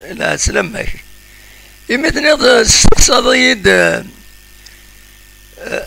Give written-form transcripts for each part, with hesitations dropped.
لا سلامك. مثلا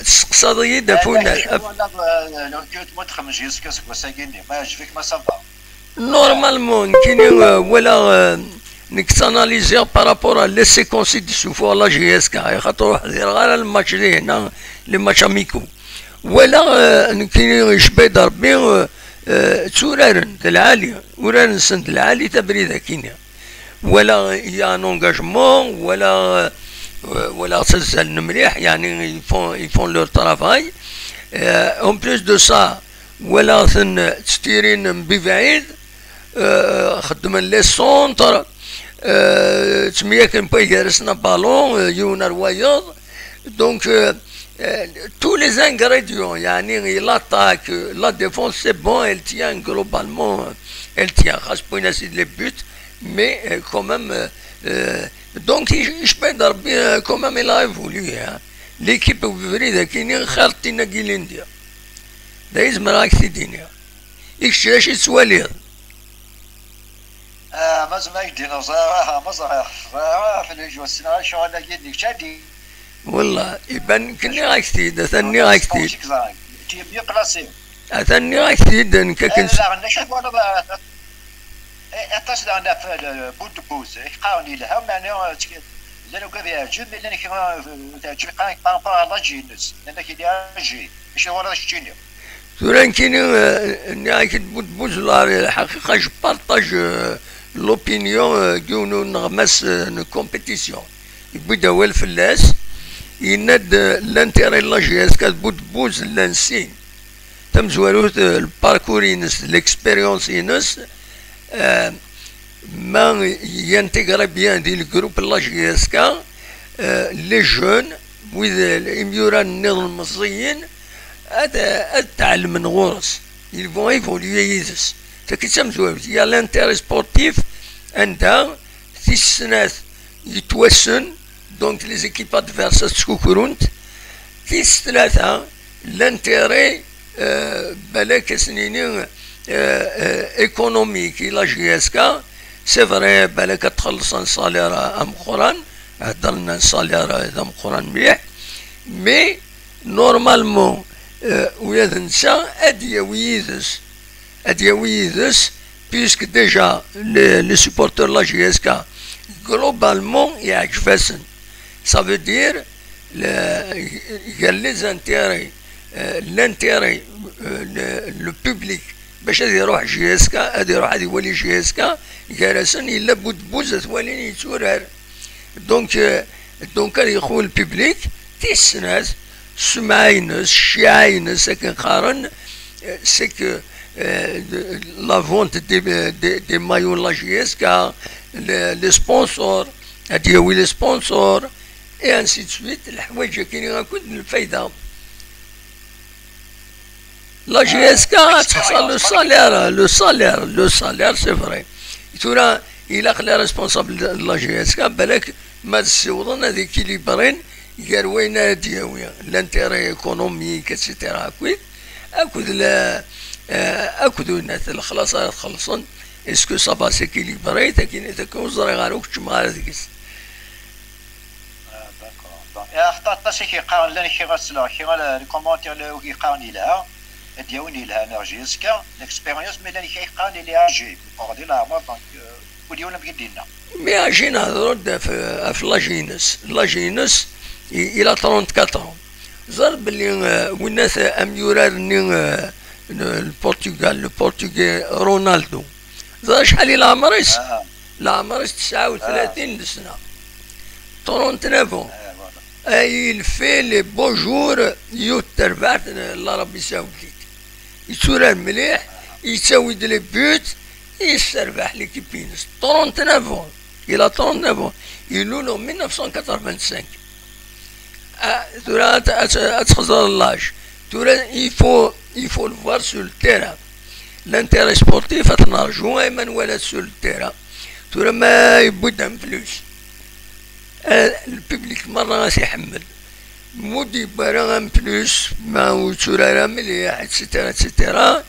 استقصاديد فونا لو كنت متخمج يسكس وساقيني ما يعجبك ما صفا نورمالمون كاينين ولا نكساناليزيو بارابور لي سيكونسي دي سوفو لا جي اس كا خاطر حضر غير الماتش اللي هنا لي ماتش اميكو ولا كاينين يشبه ربي تورارن العالية ورارن سند العالي تبريده كاينه ولا يا ان انجاجمون ولا تسلسل مليح يعني يفون لور ترافاي اون بليس دو سا ولا تستيرين ببعيد خدمن لي سونتر تسمية كان با يجرسنا بالون يونا روايض دونك tous les ingrédients يعني l'attaque la défense c'est bon elle tient globalement elle tient خاص بوين سيد لي بوت mais quand même donc je peux dire quand même il a évolué hein. L'équipe فريدة كاينين خالطين كيلينديا دايز مراك في الدنيا يكشاش يتواليض مازال ما يدينا صراحة مازال في الوجه والسنة شو أنا قيدني شادي والله يبان كني راك تيد ثاني راك تيد تيب يقلاسي ثاني راك تيد كاكن لا أنا شايف أنا اتصل أنا في بود بوز قاوني لها معناه لأنه قبل يعجب لأنك تعجب قاك بامبا على جينس لأنك يجي مش هو هذا الشيء توران كاين راك بود بوز الحقيقة جو بارطاج لوبينيون كيونو نغمس كومبيتيسيون يبدا هو الفلاس يناد لانتيري لا جي اس كاد بود بوز لانسين تم زوالوت الباركور ينس ليكسبيريونس ينس ما ينتقرا بيان دي الجروب لا جي اس كا لي جون وذ الاميوران النظام المصريين هذا تعلم من غورس ils vont évoluer يدس تاكي تمزوالوت يا لانتيري سبورتيف عندها في السنات يتوسن دونك لي زيكيب ادفيرس تسكوكرونت في ثلاثة لانتيري بلاك سنينين ايكونوميك لا جي اس كا سي فري بالك تخلص صالير ام قران هضرنا صالير ام قران مليح مي نورمالمون ويا نسا اديا ويدس بيسك ديجا لي سوبورتور لا جي اس كا globalement يعجبسن ça veut dire il y a les intérêts l'intérêt le public باش هذا يروح جي اس كا هذا يروح هذا يولي جي اس كا جالسن الا بود بوزة ولين يتورر دونك هذا يخو الببليك تيسناس سمعينس شيعينس هكا قارن سي كو لا فونت دي مايو لا جي اس كا لي سبونسور هادي هو لي سبونسور اي انسي تسويت الحوايج كاينين غنكون الفايده لا جي اس كا تخسر لو سالير سي فري تورا الا خلى ريسبونسابل لا جي اس كا بالك ما تسوضن هذيك كيليبرين غير وين هادي لانتيري ايكونوميك اتسيتيرا اكود لا اكود الناس الخلاص خلصن اسكو صافا سيكيليبري تكون زري غاروك تما هذيك حتى شي كيقاون لنا كي غسلا كي لي كومونتير اللي كيقاوني لها دياوني لها انرجيسكا ليكسبيريونس مي لنا كيقاون لي اجي غادي العمر دونك وديونا بيدينا مي اجي نهضروا في لاجينس الى 34 زر بلي والناس اميورار البرتغال رونالدو زر شحال العمريس العمريس 39 سنه 39 il fait les beaux jours يتربع العربي السعودي يتورى مليح يساوي دي لي بوت يستربح ليكيب بينس 39 الى 39 يلولو 1985 تورا تخزر اللاج تورا il faut le voir sur le terrain l'intérêt sportif اتنرجو ايمن ولا sur le terrain تورا ما يبودهم فلوس الببليك مرة غاس يحمل مودي برا فلوس ما وتورا مليح اتسيتيرا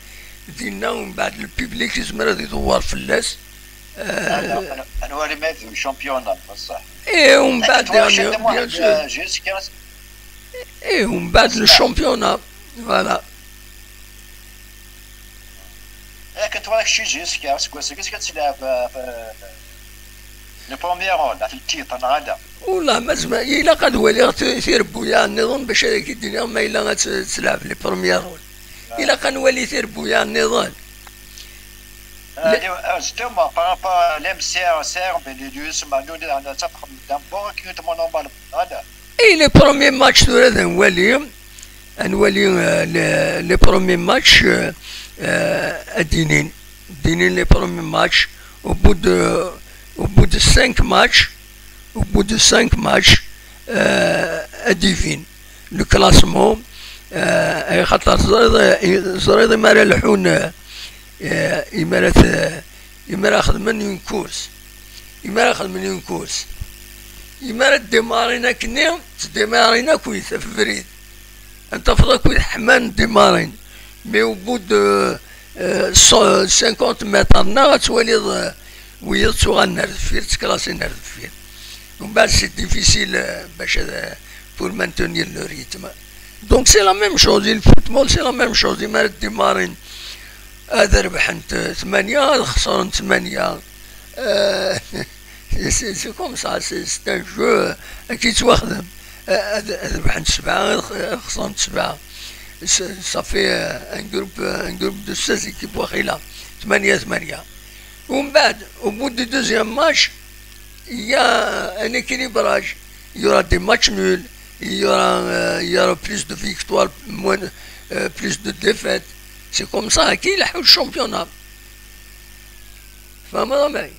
دينا ومن بعد الببليك يزمر يدور فلاس انا ولي ما في شامبيون بصح. ايه ومن بعد يعني بيان سور. جيسكا ايه ومن بعد الشامبيونا فوالا. كنت وراك شي جيسكا جيسكا تلعب في لي بروميير في التيتر غادا. والله ما زعما الا قد ولي ثير بويا النظام باش هذيك الدنيا ما الا تلعب لي بروميير رول. الا كنولي ثير بويا النظام. Justement, par rapport à l'MCR, Benelux, Manu, on a ça d'abord qui est mon normal. اي لي بروميير ماتش ثورة نولي لي بروميير ماتش دينين لي بروميير ماتش au bout de 5 matchs اديفين لو كلاسمون. خاطر زريض مالا الحون إمارة أخذ من اون كورس إمارة ديمارينا كني ديمارينا كويس في فريد أنت فضل كويس حمان ديمارين مي وبود 50 متر نا تولي ويض سوغا نرد فير تكلاسي نرد فير ومن بعد سي ديفيسيل باش بور مانتونير لو ريتم. دونك سي لا ميم شوز الفوتبول سي لا ميم شوز إمارة ديمارين هذا ربحت 8 هذا خسرت 8. سي كوم سا سي ان جو كي تواخدم. هذا ربحت 7 خسرت 7. صافي ان جروب دو 16 ايكيب واخيلا 8. ومن بعد au bout du deuxième match il y a un équilibrage, il y aura des matchs nuls, il y aura plus de victoires, plus de défaites. C'est comme ça qu'il a eu le championnat. فاهمة معي؟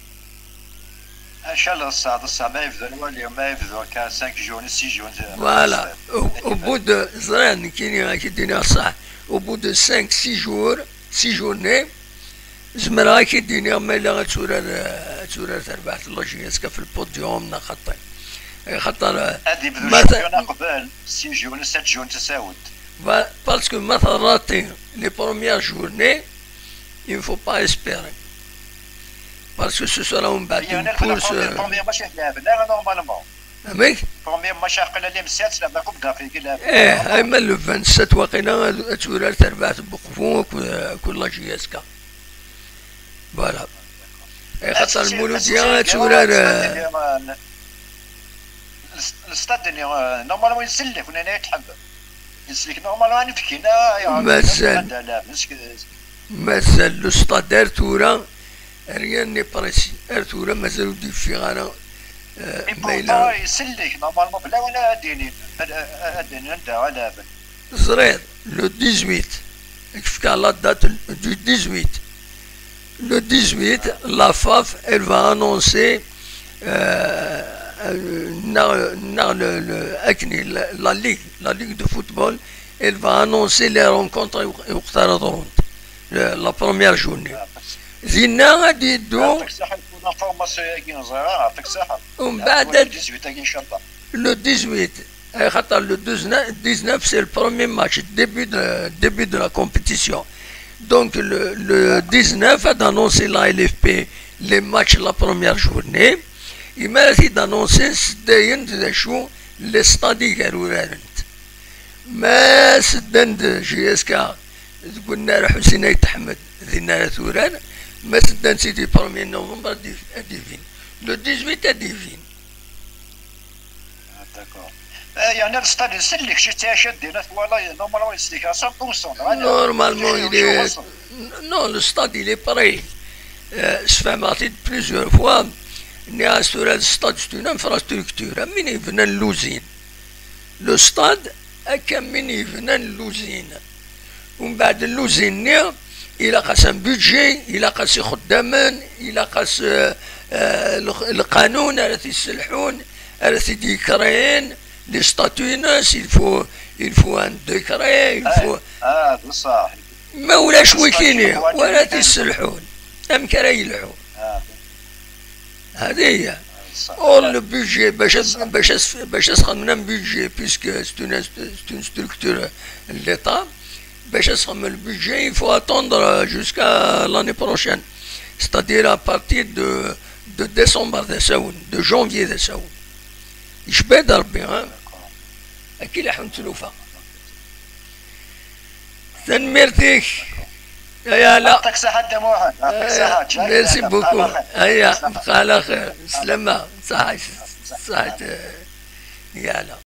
ان شاء الله الصعب ما يبذلوا اليوم ما يبذلوا كان 5 جون 6 جون. فوالا au bout de زران كاين كيدينا صح au bout de 6 journées زمرا كيدينا ما الا غتورا تربحت لوجيسكا في البوديوم خاطر هادي بدو قبل 6 جون 7 جون تساوت. Parce que maintenant rater les premières journées, il ne faut pas espérer. Parce que ce sera une batte une course. Avec même le 27 وقيلا تورا تربحت بقفون كل جيسكا. Voilà. خاطر المولودية تورا الاستاد نورمالمون يسلك ولا يتحب. مازال لو ستاد ارتورا ريان ني بريسي ارتورا مازالو دي في غانا مايلا يسلك نورمالمون بلا ولا اديني ندا على زرير لو 18 كيف كان لا دات دو 18 le 18 la FAF elle va annoncer la ligue de football, elle va annoncer les rencontres la première journée. Zina a dit donc le 18 le 19 c'est le premier match, début de la compétition. Donc le 19 a annoncé la LFP les matchs la première journée. Il m'a dit d'annoncer les stades كارورانت ما سدان جيسكا قلنا حسين يتحمد ذينا ثوران ما سدان سيدي 1 نوفمبر ديفين لو 18 ديفين. يعني الستاد يسلك شي تاشد والله نورمالمون يسلك 100%. Normalement non le stade il est pareil. Se fait marcher plusieurs fois. Sur le stade, c'est une infrastructure. Mini venant l'usine. Le stade est un mini venant l'usine. وبعد l'usine, il a un budget, il a ses خدامين, il a القانون الذي يصلحون الذي يكرهون les statuts, il faut un décret, il faut. بصح. ما ولاش ويكيني ولا تيصلحون. أم كرا يلحون. هذه هي. Or le budget, باش تخمم budget puisque c'est une structure l'État, باش تخمم le budget il faut attendre jusqu'à l'année prochaine. c'est-à-dire à partir de décembre de janvier يشبه ربي أكيد راح نتلوفها تنمرتك يا لا يعطيك صحة دموعك يعطيك صحة ميرسي بوكو هيا بقى على خير سلامة صحة يا لا